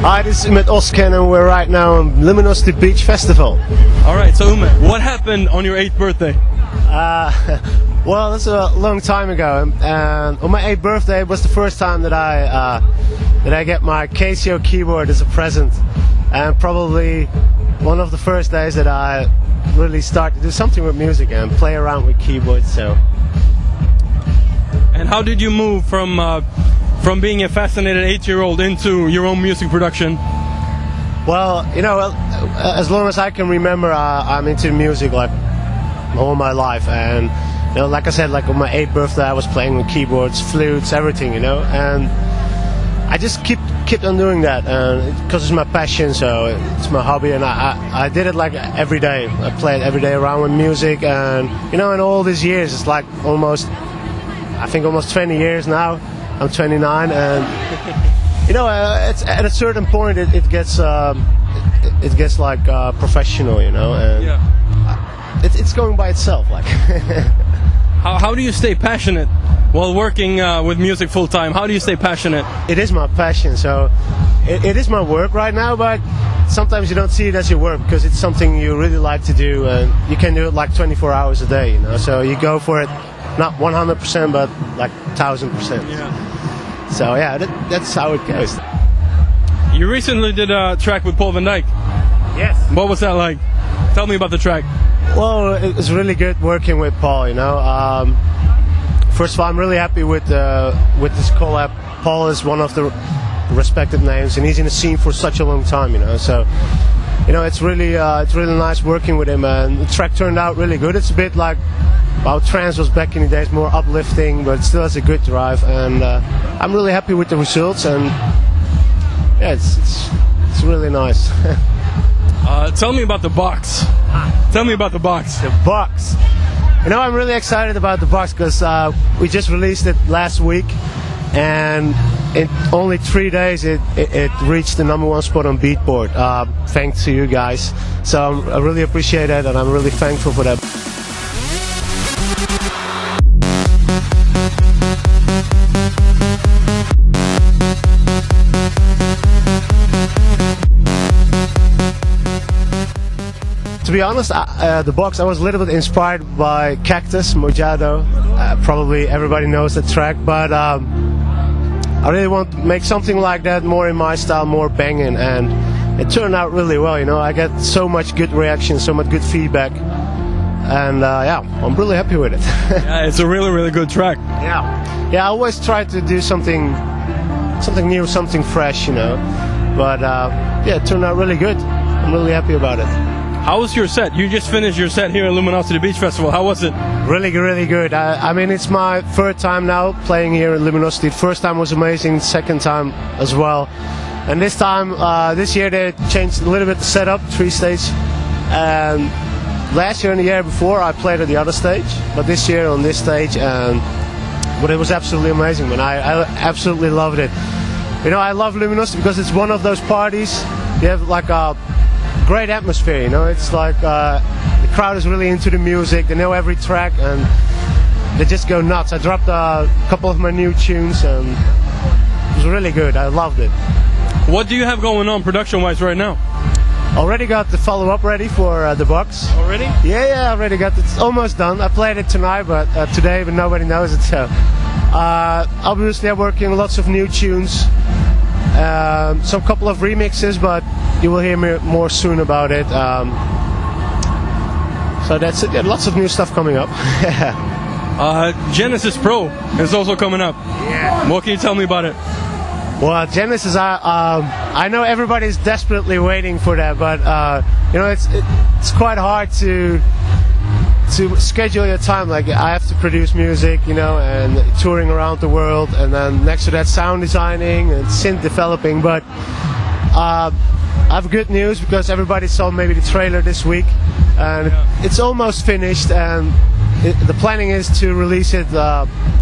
Hi, this is Ummet Ozcan and we're right now on Luminosity Beach Festival. Alright, so Ummet, what happened on your 8th birthday? Well, that's a long time ago. On my 8th birthday was the first time that I get my Casio keyboard as a present. And probably one of the first days that I really start to do something with music and play around with keyboards. So. And how did you move from being a fascinated 8-year-old into your own music production? Well, you know, as long as I can remember, I'm into music like all my life. And you know, like I said, like on my 8th birthday, I was playing with keyboards, flutes, everything, you know. And I just kept on doing that, because it's my passion, so it's my hobby, and I did it like every day. I played every day around with music, and you know, in all these years, it's like almost 20 years now. I'm 29, and you know, it's at a certain point it gets like professional, you know, and yeah. It's going by itself, like. How do you stay passionate while working with music full time? How do you stay passionate? It is my passion, so it is my work right now, but sometimes you don't see it as your work because it's something you really like to do, and you can do it like 24 hours a day, you know, so you go for it, not 100%, but like 1000%. Yeah. So yeah, that's how it goes. You recently did a track with Paul van Dyk. Yes. What was that like? Tell me about the track. Well, it was really good working with Paul, you know. First of all, I'm really happy with this collab. Paul is one of the respected names, and he's in the scene for such a long time, you know. So, you know, it's really nice working with him, and the track turned out really good. It's a bit like how trance was back in the days, more uplifting, but it still has a good drive, and I'm really happy with the results, and yeah, it's really nice. Tell me about the box. Tell me about the box. The box. You know, I'm really excited about the box because we just released it last week, and in only 3 days it reached the #1 spot on Beatport, thanks to you guys. So I really appreciate it, and I'm really thankful for that. To be honest, the box, I was a little bit inspired by Cactus, Mojado. Probably everybody knows the track, but I really want to make something like that, more in my style, more banging, and it turned out really well, you know. I get so much good reaction, so much good feedback, and yeah, I'm really happy with it. Yeah, it's a really, really good track. Yeah, I always try to do something new, something fresh, you know, but yeah, it turned out really good. I'm really happy about it. How was your set? You just finished your set here at Luminosity Beach Festival. How was it? Really good. I mean, it's my third time now playing here at Luminosity. First time was amazing, second time as well. And this time, this year they changed a little bit the setup, 3-stage. And last year and the year before I played at the other stage, but this year on this stage. But it was absolutely amazing, man. I absolutely loved it. You know, I love Luminosity because it's one of those parties. You have like a great atmosphere, you know. It's like the crowd is really into the music. They know every track and they just go nuts. I dropped a couple of my new tunes and it was really good. I loved it. What do you have going on production-wise right now? Already got the follow-up ready for the box. Already? Yeah, already got it. It's almost done. I played it tonight, but today, but nobody knows it. So obviously I'm working on lots of new tunes. Some couple of remixes, but you will hear more soon about it. So that's it. Yeah, lots of new stuff coming up. Genesis Pro is also coming up. Yeah. What can you tell me about it? Well, Genesis, I know everybody's desperately waiting for that, but you know, it's quite hard to schedule your time. Like, I have to produce music, you know, and touring around the world, and then next to that sound designing and synth developing. But I have good news because everybody saw maybe the trailer this week, and it's almost finished, and the planning is to release it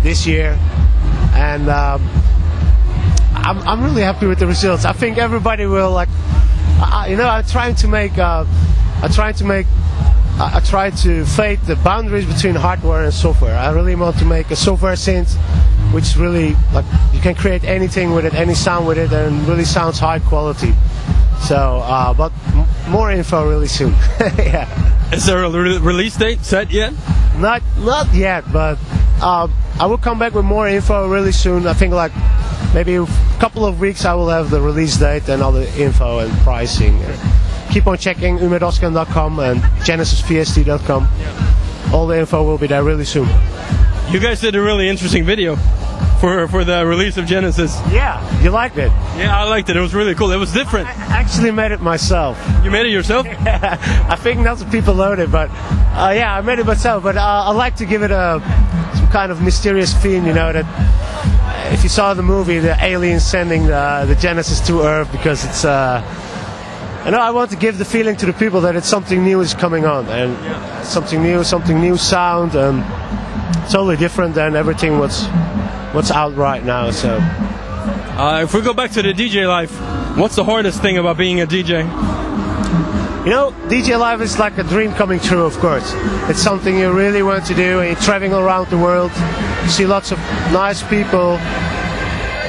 this year, and I'm really happy with the results. I think everybody will like, you know, I try to fade the boundaries between hardware and software. I really want to make a software synth which really, like, you can create anything with it, any sound with it, and really sounds high quality. So, but more info really soon. Yeah. Is there a release date set yet? Not yet, but I will come back with more info really soon. I think like maybe a couple of weeks I will have the release date and all the info and pricing. Keep on checking ummetozcan.com and genesisvst.com. All the info will be there really soon. You guys did a really interesting video for the release of Genesis. Yeah, you liked it? Yeah, I liked it. It was really cool. It was different. I actually made it myself. You made it yourself? Yeah, I think lots of people load it, but yeah, I made it myself. But I like to give it some kind of mysterious theme, you know, that if you saw the movie, the aliens sending the Genesis to Earth, because it's you know, I want to give the feeling to the people that it's something new is coming on, and something new sound, and totally different than everything what's out right now. So if we go back to the DJ life, what's the hardest thing about being a DJ? You know, DJ life is like a dream coming true, of course. It's something you really want to do, and you're traveling around the world, you see lots of nice people.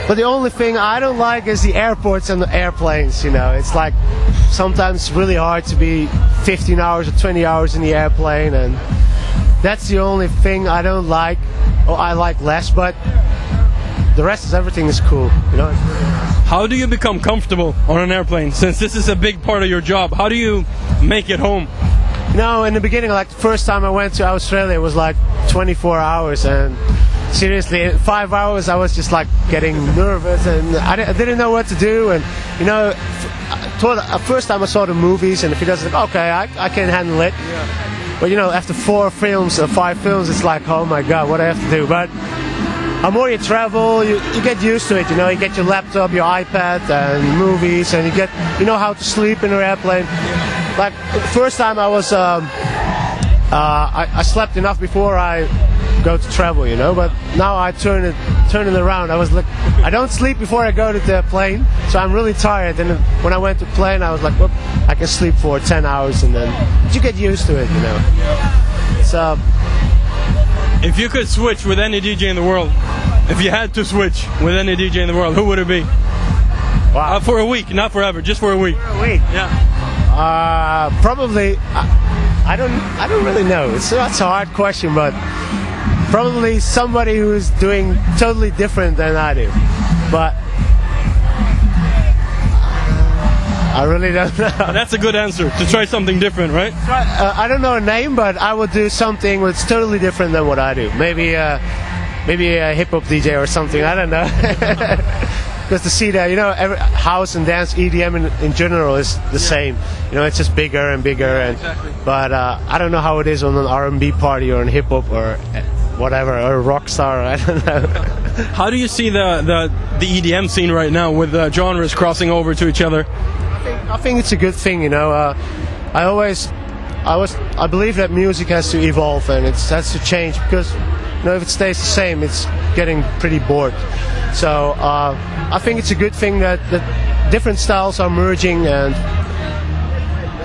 But the only thing I don't like is the airports and the airplanes, you know. It's like sometimes it's really hard to be 15 hours or 20 hours in the airplane, and that's the only thing I don't like, or I like less, but the rest is everything is cool, you know. It's really nice. How do you become comfortable on an airplane? Since this is a big part of your job, how do you make it home? You know, in the beginning, like the first time I went to Australia, it was like 24 hours, and seriously, in 5 hours I was just like getting nervous, and I didn't know what to do. And you know, first time I saw the movies, and if he doesn't, okay, I can handle it. Yeah. But you know, after 4 films or 5 films, it's like, oh my god, what do I have to do? But the more you travel, you get used to it. You know, you get your laptop, your iPad, and movies, and you know how to sleep in an airplane. Like the first time I was, I slept enough before I go to travel, you know. But now I turn it around. I was like, I don't sleep before I go to the plane, so I'm really tired. And when I went to plane, I was like, whoop, I can sleep for 10 hours, and then you get used to it, you know. So, if you could switch with any DJ in the world, if you had to switch with any DJ in the world, who would it be? Wow. For a week, not forever, just for a week. For a week. Yeah. Probably. I don't really know. That's a hard question, but probably somebody who's doing totally different than I do. But I really don't know. That's a good answer, to try something different, right? I don't know a name, but I would do something that's totally different than what I do. Maybe a hip-hop DJ or something, I don't know. Because to see that, you know, every house and dance, EDM in general is the same. You know, it's just bigger and bigger. And exactly. But I don't know how it is on an R&B party or in hip-hop or whatever, or a rock star, I don't know. How do you see the EDM scene right now with genres crossing over to each other? I think it's a good thing, you know. I believe that music has to evolve and it has to change, because you know, if it stays the same, it's getting pretty bored. So I think it's a good thing that different styles are merging, and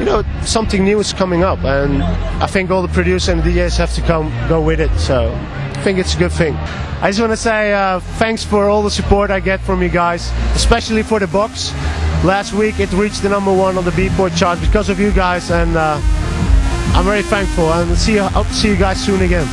you know, something new is coming up, and I think all the producers and the DJs have to go with it. So I think it's a good thing. I just want to say thanks for all the support I get from you guys, especially for the box. Last week it reached the #1 on the Beatport chart because of you guys, and I'm very thankful, and hope to see you guys soon again.